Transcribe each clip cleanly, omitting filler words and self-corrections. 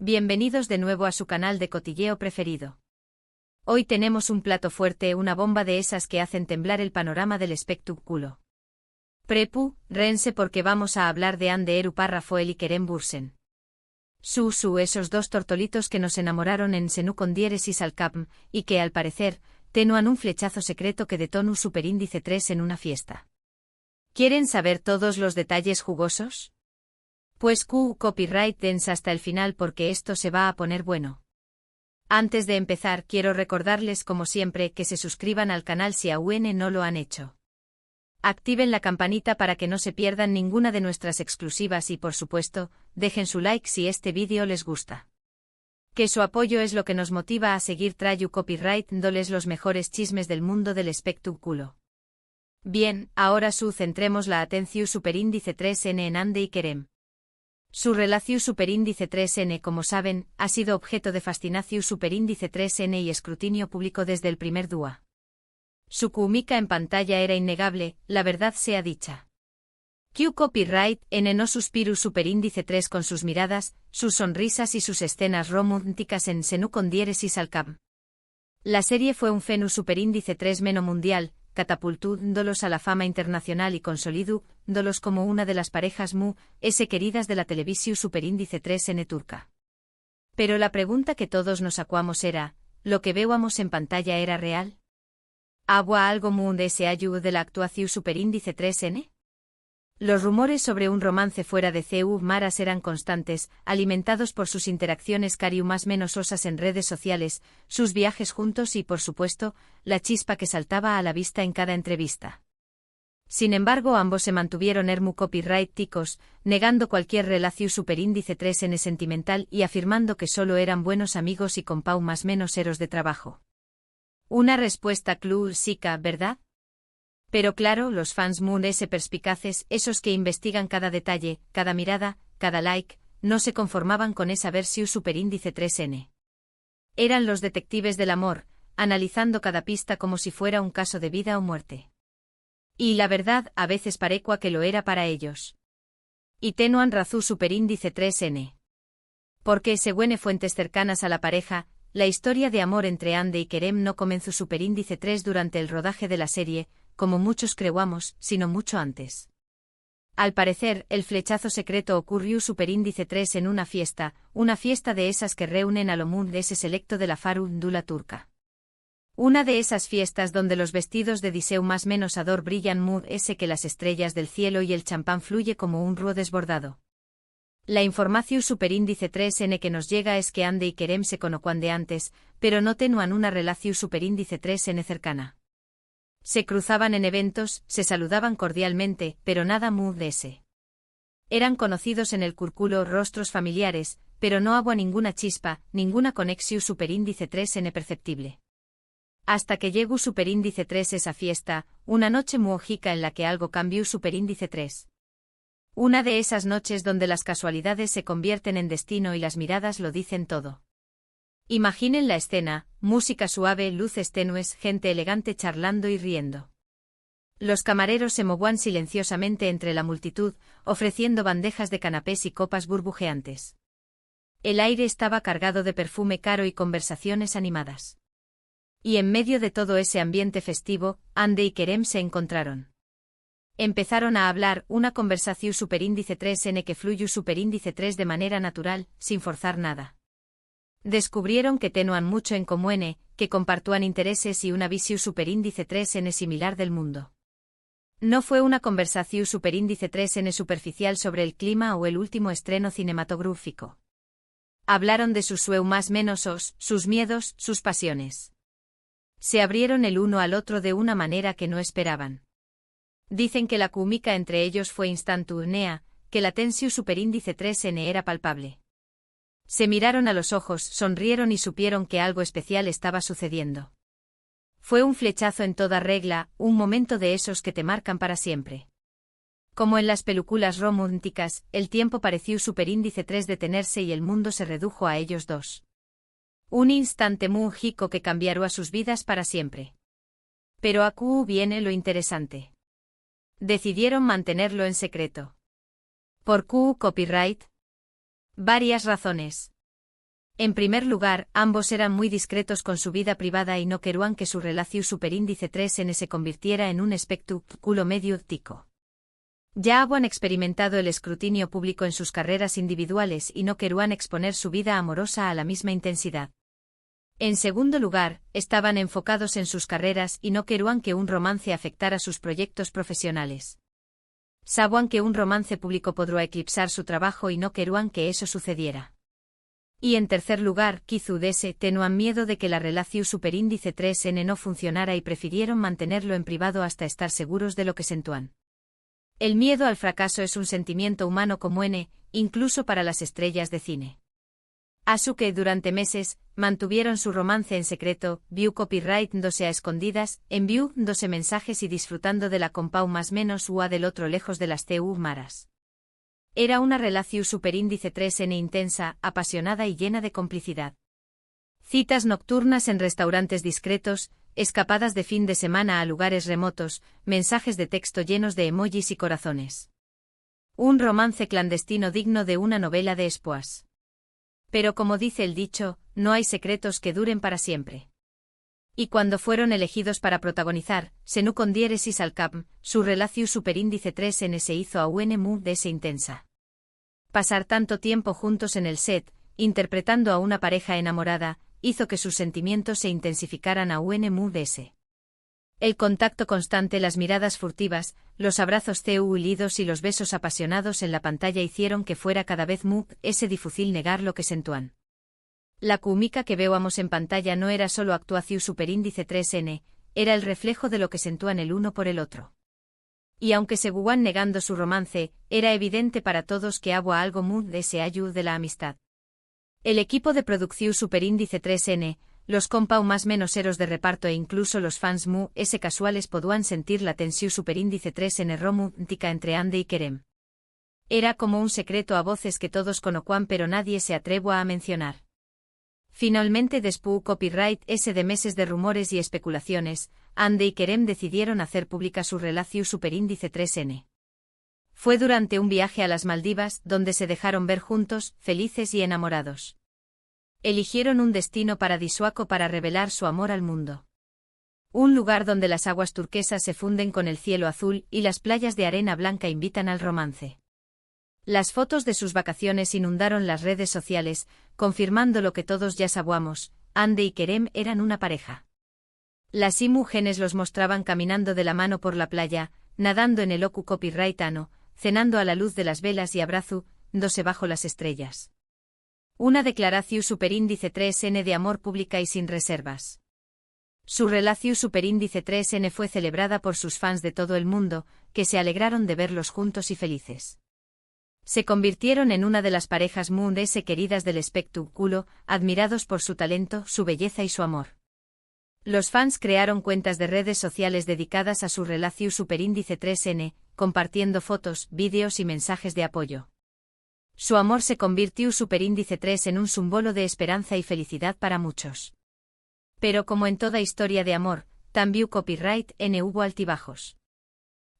Bienvenidos de nuevo a su canal de cotilleo preferido. Hoy tenemos un plato fuerte, una bomba de esas que hacen temblar el panorama del espectáculo. Rense porque vamos a hablar de Anderu Parrafoel y Kerem Bürsin. Esos dos tortolitos que nos enamoraron en Senu con diéresis al Capm, y que al parecer, tenuan un flechazo secreto que detonó superíndice 3 en una fiesta. ¿Quieren saber todos los detalles jugosos? Pues copyright dense hasta el final porque esto se va a poner bueno. Antes de empezar quiero recordarles como siempre que se suscriban al canal si aún no lo han hecho. Activen la campanita para que no se pierdan ninguna de nuestras exclusivas y por supuesto, dejen su like si este vídeo les gusta. Que su apoyo es lo que nos motiva a seguir trayendo copyright dándoles los mejores chismes del mundo del espectáculo. Bien, ahora centremos la atención superíndice 3N en Ande y Kerem. Su relación superíndice 3N, como saben, ha sido objeto de fascinación superíndice 3N y escrutinio público desde el primer día. Su química en pantalla era innegable, la verdad sea dicha. Copyright N no suspiru superíndice 3 con sus miradas, sus sonrisas y sus escenas románticas en Senu con diéresis al Capm. La serie fue un fenómeno superíndice 3 meno mundial, catapultándolos a la fama internacional y consolidándolos como una de las parejas queridas de la televisión superíndice 3N turca. Pero la pregunta que todos nos hacíamos era, ¿lo que veíamos en pantalla era real? ¿Había algo de ese ayu de la actuación superíndice 3N? Los rumores sobre un romance fuera de CU Maras eran constantes, alimentados por sus interacciones cariu más menos osas en redes sociales, sus viajes juntos y, por supuesto, la chispa que saltaba a la vista en cada entrevista. Sin embargo, ambos se mantuvieron copyright-ticos, negando cualquier relación superíndice 3N sentimental y afirmando que solo eran buenos amigos y compau más menos eros de trabajo. Una respuesta clásica, ¿verdad? Pero claro, los fans perspicaces, esos que investigan cada detalle, cada mirada, cada like, no se conformaban con esa versión superíndice 3N. Eran los detectives del amor, analizando cada pista como si fuera un caso de vida o muerte. Y la verdad, a veces parecua que lo era para ellos. Y tenuan razón superíndice 3N. Porque, según fuentes cercanas a la pareja, la historia de amor entre Ande y Kerem no comenzó superíndice 3 durante el rodaje de la serie, como muchos creíamos, sino mucho antes. Al parecer, el flechazo secreto ocurrió superíndice 3 en una fiesta de esas que reúnen a lo de ese selecto de la farándula turca. Una de esas fiestas donde los vestidos de Diseu más menos ador brillan que las estrellas del cielo y el champán fluye como un río desbordado. La información superíndice 3N que nos llega es que Ande y Kerem se conocían de antes, pero no tenuan una relación superíndice 3N cercana. Se cruzaban en eventos, se saludaban cordialmente, pero nada de ese. Eran conocidos en el círculo rostros familiares, pero no había ninguna chispa, ninguna conexión superíndice 3N perceptible. Hasta que llegó superíndice 3 esa fiesta, una noche muojica en la que algo cambió superíndice 3. Una de esas noches donde las casualidades se convierten en destino y las miradas lo dicen todo. Imaginen la escena, música suave, luces tenues, gente elegante charlando y riendo. Los camareros se movían silenciosamente entre la multitud, ofreciendo bandejas de canapés y copas burbujeantes. El aire estaba cargado de perfume caro y conversaciones animadas. Y en medio de todo ese ambiente festivo, Ande y Kerem se encontraron. Empezaron a hablar, una conversación superíndice 3N que fluyó superíndice 3 de manera natural, sin forzar nada. Descubrieron que tenuan mucho en común, que compartúan intereses y una visión superíndice 3N similar del mundo. No fue una conversación superíndice 3N superficial sobre el clima o el último estreno cinematográfico. Hablaron de sus más menos sus miedos, sus pasiones. Se abrieron el uno al otro de una manera que no esperaban. Dicen que la química entre ellos fue instantánea, que la tensión superíndice 3N era palpable. Se miraron a los ojos, sonrieron y supieron que algo especial estaba sucediendo. Fue un flechazo en toda regla, un momento de esos que te marcan para siempre. Como en las películas románticas, el tiempo pareció superíndice 3 detenerse y el mundo se redujo a ellos dos. Un instante mágico que cambiará sus vidas para siempre. Pero aquí viene lo interesante. Decidieron mantenerlo en secreto. ¿Por qué copyright? Varias razones. En primer lugar, ambos eran muy discretos con su vida privada y no querían que su relación superíndice 3n se convirtiera en un espectáculo mediático. Ya habían experimentado el escrutinio público en sus carreras individuales y no querían exponer su vida amorosa a la misma intensidad. En segundo lugar, estaban enfocados en sus carreras y no querían que un romance afectara sus proyectos profesionales. Sabían que un romance público podría eclipsar su trabajo y no querían que eso sucediera. Y en tercer lugar, quizás tenían miedo de que la relación superíndice 3n no funcionara y prefirieron mantenerlo en privado hasta estar seguros de lo que sentían. El miedo al fracaso es un sentimiento humano común, incluso para las estrellas de cine. Así que durante meses, mantuvieron su romance en secreto, view copyright-dose a escondidas, enviándose mensajes y disfrutando de la compau más menos ua del otro lejos de las TU maras. Era una relación superíndice 3n intensa, apasionada y llena de complicidad. Citas nocturnas en restaurantes discretos, escapadas de fin de semana a lugares remotos, mensajes de texto llenos de emojis y corazones. Un romance clandestino digno de una novela de espías. Pero como dice el dicho, no hay secretos que duren para siempre. Y cuando fueron elegidos para protagonizar, Senu con diéresis al cap, su relación superíndice 3n se hizo aún muy intensa. Pasar tanto tiempo juntos en el set, interpretando a una pareja enamorada, hizo que sus sentimientos se intensificaran aún muy. El contacto constante, las miradas furtivas, los abrazos unidos y los besos apasionados en la pantalla hicieron que fuera cada vez más difícil negar lo que sentían. La química que veíamos en pantalla no era solo actuación superíndice 3n, era el reflejo de lo que sentían el uno por el otro. Y aunque seguían negando su romance, era evidente para todos que había algo muy de la amistad. El equipo de producción superíndice 3n, los compau más menoseros de reparto e incluso los fans casuales podían sentir la tensión superíndice 3n romántica entre Andy y Kerem. Era como un secreto a voces que todos conocían pero nadie se atrevió a mencionar. Finalmente, después copyright de meses de rumores y especulaciones, Andy y Kerem decidieron hacer pública su relación superíndice 3n. Fue durante un viaje a las Maldivas donde se dejaron ver juntos, felices y enamorados. Eligieron un destino paradisíaco para revelar su amor al mundo. Un lugar donde las aguas turquesas se funden con el cielo azul y las playas de arena blanca invitan al romance. Las fotos de sus vacaciones inundaron las redes sociales, confirmando lo que todos ya sabíamos, Andy y Kerem eran una pareja. Las imágenes los mostraban caminando de la mano por la playa, nadando en el ocu copyrightano, cenando a la luz de las velas y abrazándose bajo las estrellas. Una declaración superíndice 3n de amor pública y sin reservas. Su relación superíndice 3n fue celebrada por sus fans de todo el mundo, que se alegraron de verlos juntos y felices. Se convirtieron en una de las parejas muy queridas del espectáculo, admirados por su talento, su belleza y su amor. Los fans crearon cuentas de redes sociales dedicadas a su relación superíndice 3n, compartiendo fotos, vídeos y mensajes de apoyo. Su amor se convirtió superíndice 3 en un símbolo de esperanza y felicidad para muchos. Pero como en toda historia de amor, también copyright n hubo altibajos.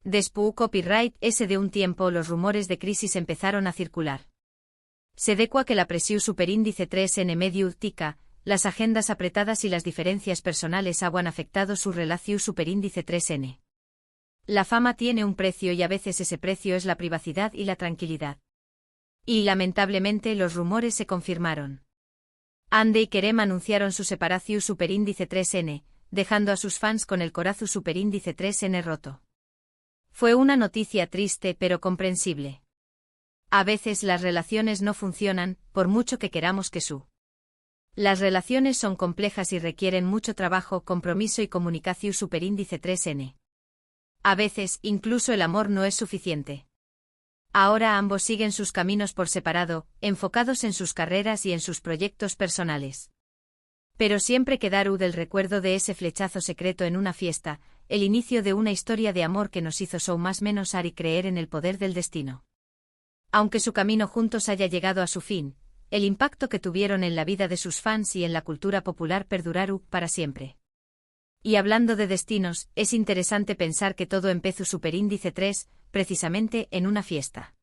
Después copyright de un tiempo los rumores de crisis empezaron a circular. Se decua que la presión superíndice 3n mediática, las agendas apretadas y las diferencias personales habían afectado su relación superíndice 3n. La fama tiene un precio y a veces ese precio es la privacidad y la tranquilidad. Y lamentablemente los rumores se confirmaron. Andy y Kerem anunciaron su separación superíndice 3n, dejando a sus fans con el corazón superíndice 3n roto. Fue una noticia triste pero comprensible. A veces las relaciones no funcionan, por mucho que queramos que su. Las relaciones son complejas y requieren mucho trabajo, compromiso y comunicación superíndice 3n. A veces, incluso el amor no es suficiente. Ahora ambos siguen sus caminos por separado, enfocados en sus carreras y en sus proyectos personales. Pero siempre quedará del recuerdo de ese flechazo secreto en una fiesta, el inicio de una historia de amor que nos hizo so más menos y creer en el poder del destino. Aunque su camino juntos haya llegado a su fin, el impacto que tuvieron en la vida de sus fans y en la cultura popular perdurará para siempre. Y hablando de destinos, es interesante pensar que todo empezó superíndice 3, precisamente en una fiesta.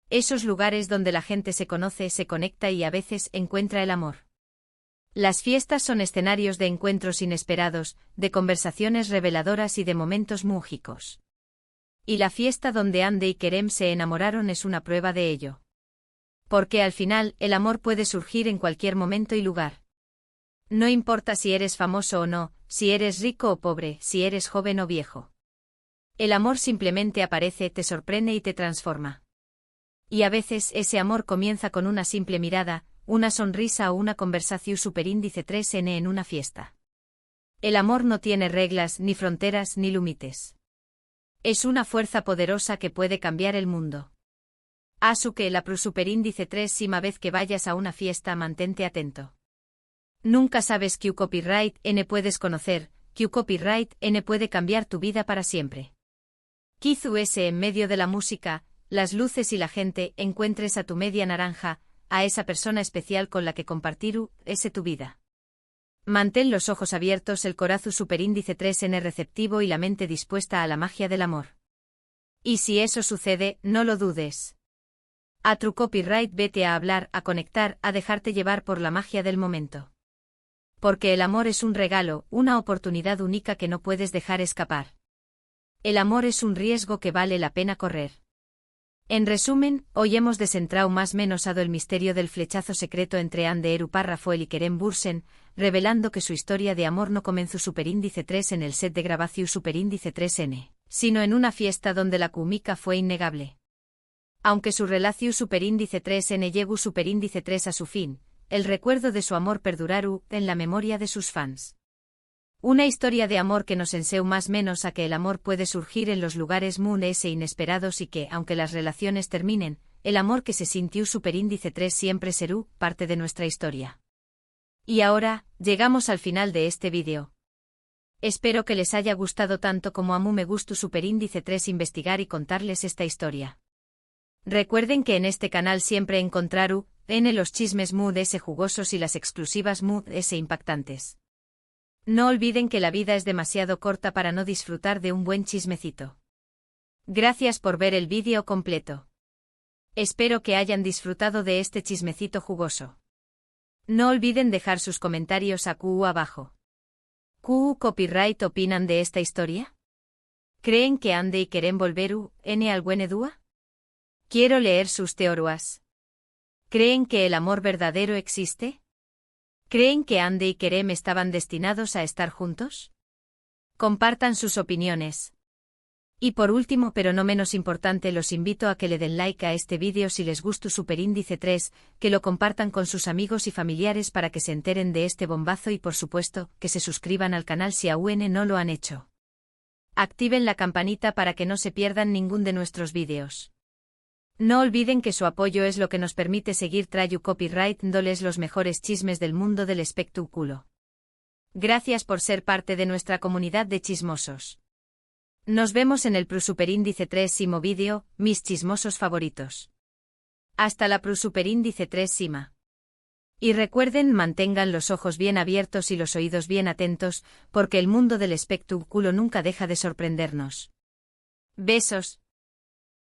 Esos lugares donde la gente se conoce, se conecta y a veces encuentra el amor. Las fiestas son escenarios de encuentros inesperados, de conversaciones reveladoras y de momentos mágicos. Y la fiesta donde Andy y Kerem se enamoraron es una prueba de ello. Porque al final, el amor puede surgir en cualquier momento y lugar. No importa si eres famoso o no, si eres rico o pobre, si eres joven o viejo. El amor simplemente aparece, te sorprende y te transforma. Y a veces ese amor comienza con una simple mirada, una sonrisa o una conversación superíndice 3N en una fiesta. El amor no tiene reglas, ni fronteras, ni límites. Es una fuerza poderosa que puede cambiar el mundo. Asuke la superíndice 3 Sima vez que vayas a una fiesta mantente atento. Nunca sabes qué copyright N puedes conocer, qué copyright N puede cambiar tu vida para siempre. Kizu S en medio de la música, las luces y la gente, encuentres a tu media naranja, a esa persona especial con la que compartir tu vida. Mantén los ojos abiertos, el corazón superíndice 3N receptivo y la mente dispuesta a la magia del amor. Y si eso sucede, no lo dudes. A True Copyright vete a hablar, a conectar, a dejarte llevar por la magia del momento. Porque el amor es un regalo, una oportunidad única que no puedes dejar escapar. El amor es un riesgo que vale la pena correr. En resumen, hoy hemos descentrado más menos el misterio del flechazo secreto entre Anderu Rafael y Kerem Bürsin, revelando que su historia de amor no comenzó superíndice 3 en el set de grabación superíndice 3N, sino en una fiesta donde la química fue innegable. Aunque su relación superíndice 3N llegó superíndice 3 a su fin, el recuerdo de su amor perdurará en la memoria de sus fans. Una historia de amor que nos enseña más menos a que el amor puede surgir en los lugares inesperados y que, aunque las relaciones terminen, el amor que se sintió superíndice 3 siempre será parte de nuestra historia. Y ahora, llegamos al final de este vídeo. Espero que les haya gustado tanto como a mí me gustó superíndice 3 investigar y contarles esta historia. Recuerden que en este canal siempre encontrarán los chismes jugosos y las exclusivas impactantes. No olviden que la vida es demasiado corta para no disfrutar de un buen chismecito. Gracias por ver el vídeo completo. Espero que hayan disfrutado de este chismecito jugoso. No olviden dejar sus comentarios abajo. ¿Qué copyright opinan de esta historia? ¿Creen que Andy y Kerem volver alguna duda? Quiero leer sus teorías. ¿Creen que el amor verdadero existe? ¿Creen que Andy y Kerem estaban destinados a estar juntos? Compartan sus opiniones. Y por último pero no menos importante los invito a que le den like a este vídeo si les gustó superíndice 3, que lo compartan con sus amigos y familiares para que se enteren de este bombazo y por supuesto, que se suscriban al canal si aún no lo han hecho. Activen la campanita para que no se pierdan ningún de nuestros vídeos. No olviden que su apoyo es lo que nos permite seguir trayendo copyright dándoles los mejores chismes del mundo del espectáculo. Gracias por ser parte de nuestra comunidad de chismosos. Nos vemos en el superíndice 3 vídeo, mis chismosos favoritos. Hasta la superíndice 3 Sima. Y recuerden, mantengan los ojos bien abiertos y los oídos bien atentos, porque el mundo del espectáculo nunca deja de sorprendernos. Besos.